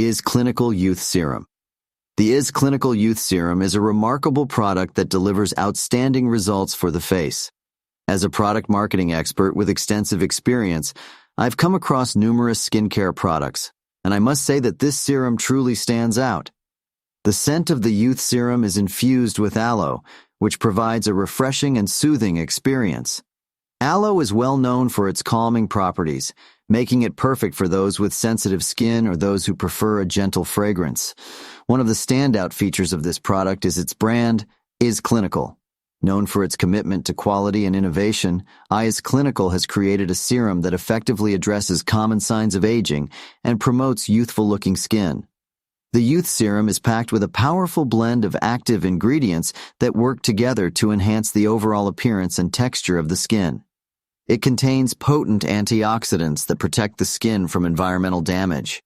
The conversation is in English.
is CLINICAL Youth Serum. The CLINICAL Youth Serum is a remarkable product that delivers outstanding results for the face. As a product marketing expert with extensive experience, I've come across numerous skincare products, and I must say that this serum truly stands out. The scent of the Youth Serum is infused with aloe, which provides a refreshing and soothing experience. Aloe is well known for its calming properties, making it perfect for those with sensitive skin or those who prefer a gentle fragrance. One of the standout features of this product is its brand, CLINICAL. Known for its commitment to quality and innovation, CLINICAL has created a serum that effectively addresses common signs of aging and promotes youthful-looking skin. The Youth Serum is packed with a powerful blend of active ingredients that work together to enhance the overall appearance and texture of the skin. It contains potent antioxidants that protect the skin from environmental damage.